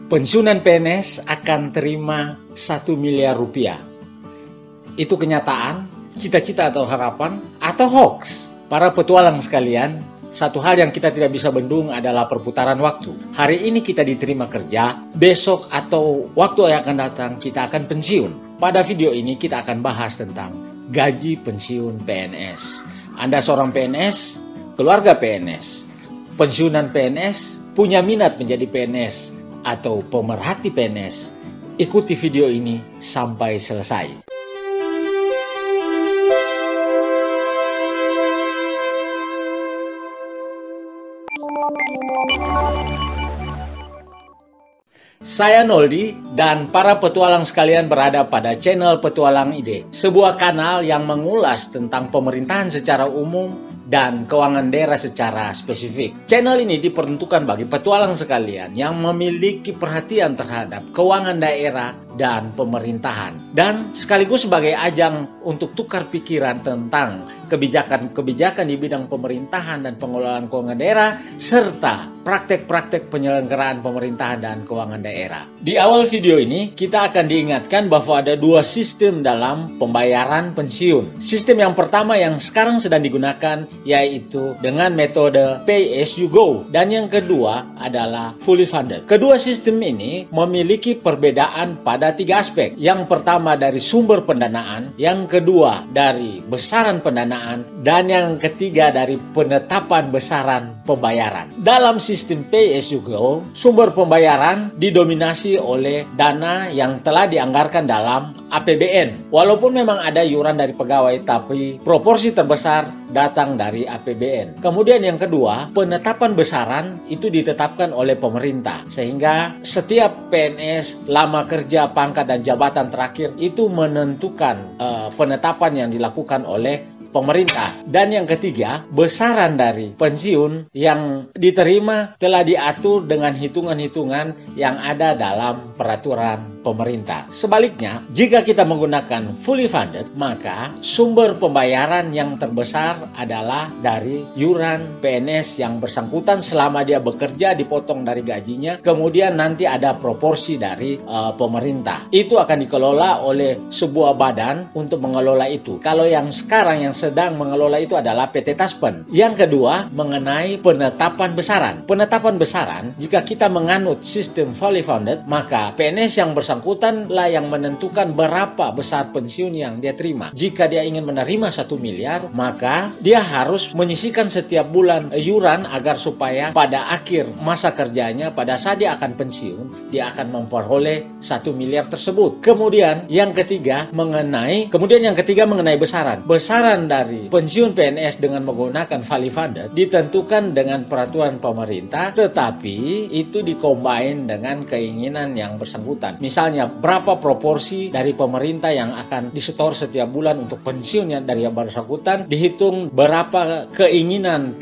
pensiunan PNS akan terima 1 miliar rupiah. Itu kenyataan, cita-cita atau harapan, atau hoax? Para petualang sekalian, satu hal yang kita tidak bisa bendung adalah perputaran waktu. Hari ini kita diterima kerja, besok atau waktu yang akan datang kita akan pensiun. Pada video ini kita akan bahas tentang gaji pensiun PNS. Anda seorang PNS, keluarga PNS, pensiunan PNS, punya minat menjadi PNS atau pemerhati PNS. Ikuti video ini sampai selesai. Saya Noldi dan para petualang sekalian berada pada channel Petualang Ide, sebuah kanal yang mengulas tentang pemerintahan secara umum dan keuangan daerah secara spesifik. Channel ini diperuntukkan bagi petualang sekalian yang memiliki perhatian terhadap keuangan daerah dan pemerintahan, dan sekaligus sebagai ajang untuk tukar pikiran tentang kebijakan-kebijakan di bidang pemerintahan dan pengelolaan keuangan daerah serta praktek-praktek penyelenggaraan pemerintahan dan keuangan daerah. Di awal video ini kita akan diingatkan bahwa ada dua sistem dalam pembayaran pensiun. Sistem yang pertama yang sekarang sedang digunakan yaitu dengan metode pay as you go, dan yang kedua adalah fully funded. Kedua sistem ini memiliki perbedaan pada 3 aspek. Yang pertama dari sumber pendanaan, yang kedua dari besaran pendanaan, dan yang ketiga dari penetapan besaran pembayaran. Dalam sistem pay as you go, sumber pembayaran didominasi oleh dana yang telah dianggarkan dalam APBN. Walaupun memang ada iuran dari pegawai, tapi proporsi terbesar datang dari APBN. Kemudian yang kedua, penetapan besaran itu ditetapkan oleh pemerintah, sehingga setiap PNS, lama kerja, pangkat dan jabatan terakhir itu menentukan penetapan yang dilakukan oleh pemerintah. Dan yang ketiga, besaran dari pensiun yang diterima telah diatur dengan hitungan-hitungan yang ada dalam peraturan pemerintah. Sebaliknya, jika kita menggunakan fully funded, maka sumber pembayaran yang terbesar adalah dari iuran PNS yang bersangkutan selama dia bekerja dipotong dari gajinya, kemudian nanti ada proporsi dari pemerintah. Itu akan dikelola oleh sebuah badan untuk mengelola itu. Kalau yang sekarang yang sedang mengelola itu adalah PT Taspen. Yang kedua, mengenai penetapan besaran. Penetapan besaran, jika kita menganut sistem fully funded, maka PNS yang bersangkutan lah yang menentukan berapa besar pensiun yang dia terima. Jika dia ingin menerima 1 miliar, maka dia harus menyisihkan setiap bulan iuran agar supaya pada akhir masa kerjanya, pada saat dia akan pensiun, dia akan memperoleh 1 miliar tersebut. Kemudian yang ketiga mengenai besaran. Besaran dari pensiun PNS dengan menggunakan fully funded ditentukan dengan peraturan pemerintah, tetapi itu dikombin dengan keinginan yang bersangkutan. Misalnya, berapa proporsi dari pemerintah yang akan disetor setiap bulan untuk pensiunnya dari yang bersangkutan, dihitung berapa keinginan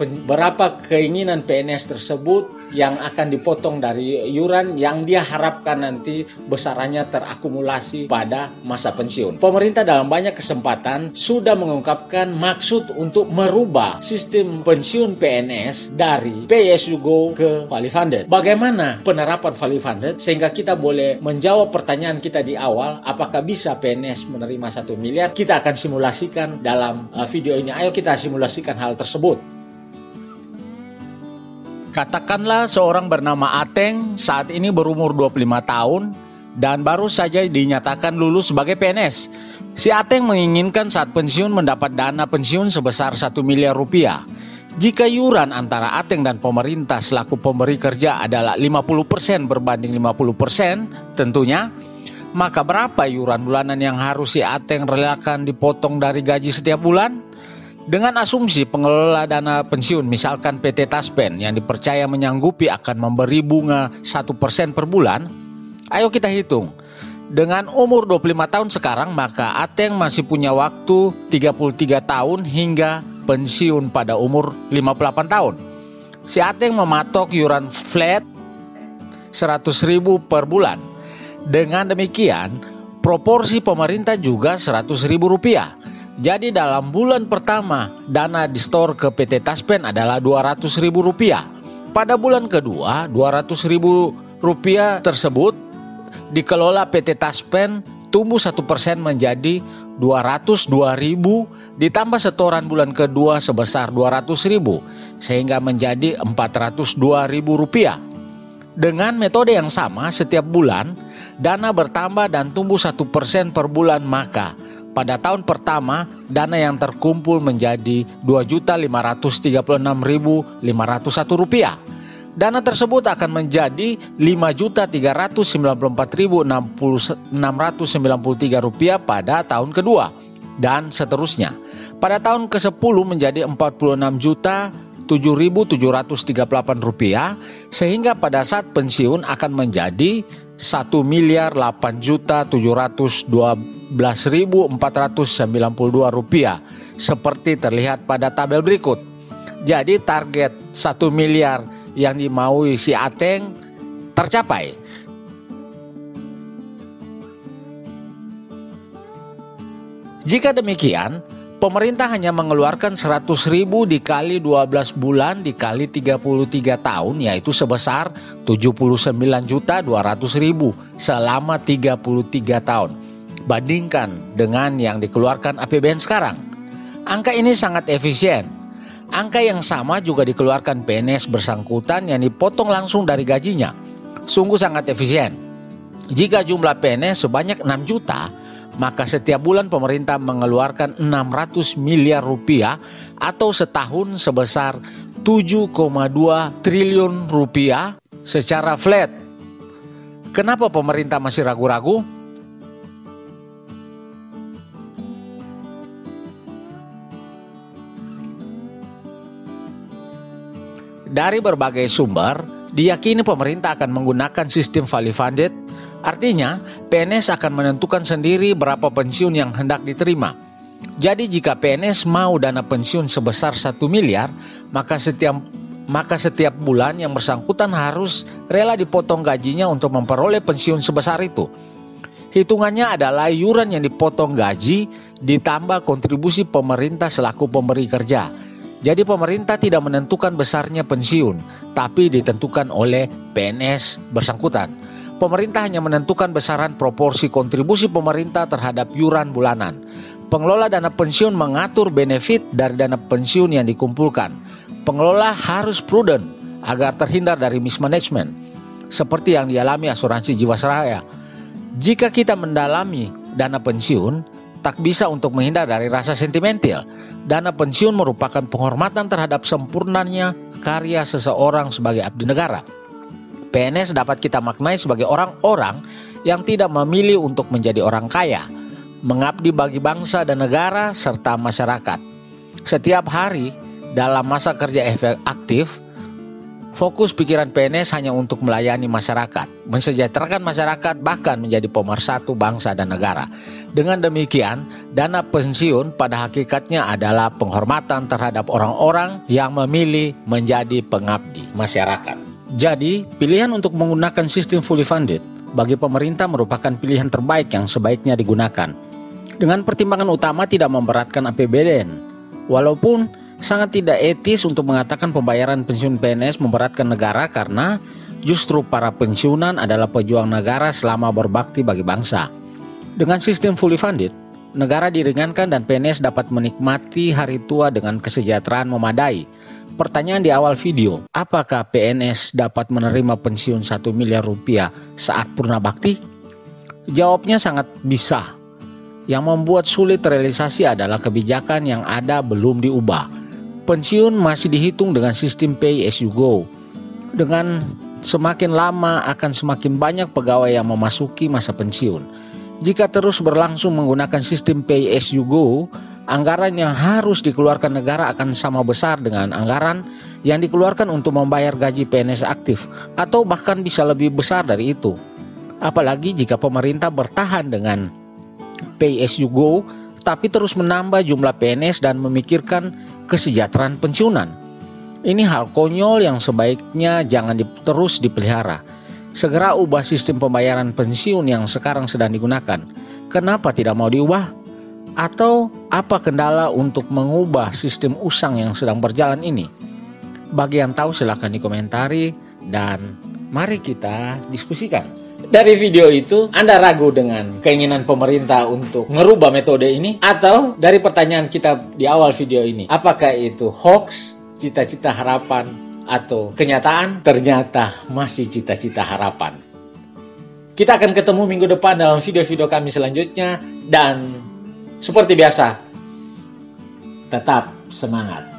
PNS tersebut yang akan dipotong dari iuran yang dia harapkan nanti besarannya terakumulasi pada masa pensiun. Pemerintah dalam banyak kesempatan sudah mengungkapkan maksud untuk merubah sistem pensiun PNS dari pay as you go ke fully funded. Bagaimana penerapan fully funded sehingga kita boleh menjawab pertanyaan kita di awal, apakah bisa PNS menerima 1 miliar? Kita akan simulasikan dalam video ini. Ayo kita simulasikan hal tersebut. Katakanlah seorang bernama Ateng saat ini berumur 25 tahun dan baru saja dinyatakan lulus sebagai PNS. Si Ateng menginginkan saat pensiun mendapat dana pensiun sebesar 1 miliar rupiah. Jika iuran antara Ateng dan pemerintah selaku pemberi kerja adalah 50% berbanding 50% tentunya, maka berapa iuran bulanan yang harus si Ateng relakan dipotong dari gaji setiap bulan? Dengan asumsi pengelola dana pensiun misalkan PT Taspen yang dipercaya menyanggupi akan memberi bunga 1% per bulan, ayo kita hitung. Dengan umur 25 tahun sekarang, maka Ateng masih punya waktu 33 tahun hingga pensiun pada umur 58 tahun. Si Ateng mematok iuran flat 100.000 per bulan. Dengan demikian, proporsi pemerintah juga 100.000 rupiah. Jadi dalam bulan pertama, dana di-store ke PT Taspen adalah 200.000 rupiah. Pada bulan kedua, 200.000 rupiah tersebut dikelola PT Taspen tumbuh 1% menjadi 202.000 ditambah setoran bulan kedua sebesar 200.000 sehingga menjadi 402.000 rupiah. Dengan metode yang sama setiap bulan dana bertambah dan tumbuh 1% per bulan, maka pada tahun pertama dana yang terkumpul menjadi 2.536.501 rupiah. Dana tersebut akan menjadi 5.394.693 rupiah pada tahun kedua dan seterusnya. Pada tahun ke-10 menjadi 46.007.738 rupiah sehingga pada saat pensiun akan menjadi 1.008.712.492 rupiah seperti terlihat pada tabel berikut. Jadi target 1 miliar yang dimaui si Ateng tercapai. Jika demikian, pemerintah hanya mengeluarkan 100.000 dikali 12 bulan dikali 33 tahun, yaitu sebesar 79.200.000 selama 33 tahun. Bandingkan dengan yang dikeluarkan APBN sekarang. Angka ini sangat efisien. Angka yang sama juga dikeluarkan PNS bersangkutan yang dipotong langsung dari gajinya. Sungguh sangat efisien. Jika jumlah PNS sebanyak 6 juta, maka setiap bulan pemerintah mengeluarkan 600 miliar rupiah atau setahun sebesar 7,2 triliun rupiah secara flat. Kenapa pemerintah masih ragu-ragu? Dari berbagai sumber, diyakini pemerintah akan menggunakan sistem fully funded. Artinya, PNS akan menentukan sendiri berapa pensiun yang hendak diterima. Jadi jika PNS mau dana pensiun sebesar 1 miliar, maka setiap bulan yang bersangkutan harus rela dipotong gajinya untuk memperoleh pensiun sebesar itu. Hitungannya adalah iuran yang dipotong gaji ditambah kontribusi pemerintah selaku pemberi kerja. Jadi pemerintah tidak menentukan besarnya pensiun, tapi ditentukan oleh PNS bersangkutan. Pemerintah hanya menentukan besaran proporsi kontribusi pemerintah terhadap iuran bulanan. Pengelola dana pensiun mengatur benefit dari dana pensiun yang dikumpulkan. Pengelola harus prudent agar terhindar dari mismanagement, seperti yang dialami asuransi Jiwasraya. Jika kita mendalami dana pensiun, tak bisa untuk menghindar dari rasa sentimental. Dana pensiun merupakan penghormatan terhadap sempurnanya karya seseorang sebagai abdi negara. PNS dapat kita maknai sebagai orang-orang yang tidak memilih untuk menjadi orang kaya, mengabdi bagi bangsa dan negara serta masyarakat. Setiap hari dalam masa kerja aktif, fokus pikiran PNS hanya untuk melayani masyarakat, mensejahterakan masyarakat, bahkan menjadi pemersatu bangsa dan negara. Dengan demikian, dana pensiun pada hakikatnya adalah penghormatan terhadap orang-orang yang memilih menjadi pengabdi masyarakat. Jadi, pilihan untuk menggunakan sistem fully funded bagi pemerintah merupakan pilihan terbaik yang sebaiknya digunakan. Dengan pertimbangan utama tidak memberatkan APBN, walaupun sangat tidak etis untuk mengatakan pembayaran pensiun PNS memberatkan negara karena justru para pensiunan adalah pejuang negara selama berbakti bagi bangsa. Dengan sistem fully funded, negara diringankan dan PNS dapat menikmati hari tua dengan kesejahteraan memadai. Pertanyaan di awal video, apakah PNS dapat menerima pensiun 1 miliar rupiah saat purna bakti? Jawabnya sangat bisa. Yang membuat sulit terrealisasi adalah kebijakan yang ada belum diubah. Pensiun masih dihitung dengan sistem pay as you go. Dengan semakin lama akan semakin banyak pegawai yang memasuki masa pensiun. Jika terus berlangsung menggunakan sistem pay as you go, anggaran yang harus dikeluarkan negara akan sama besar dengan anggaran yang dikeluarkan untuk membayar gaji PNS aktif, atau bahkan bisa lebih besar dari itu. Apalagi jika pemerintah bertahan dengan pay as you go, tapi terus menambah jumlah PNS dan memikirkan kesejahteraan pensiunan. Ini hal konyol yang sebaiknya jangan terus dipelihara. Segera ubah sistem pembayaran pensiun yang sekarang sedang digunakan. Kenapa tidak mau diubah? Atau apa kendala untuk mengubah sistem usang yang sedang berjalan ini? Bagi yang tahu silahkan dikomentari dan Mari kita diskusikan. Dari video itu, Anda ragu dengan keinginan pemerintah untuk merubah metode ini? Atau dari pertanyaan kita di awal video ini, apakah itu hoax, cita-cita harapan, atau kenyataan? Ternyata masih cita-cita harapan. Kita akan ketemu minggu depan dalam video-video kami selanjutnya. Dan seperti biasa, tetap semangat.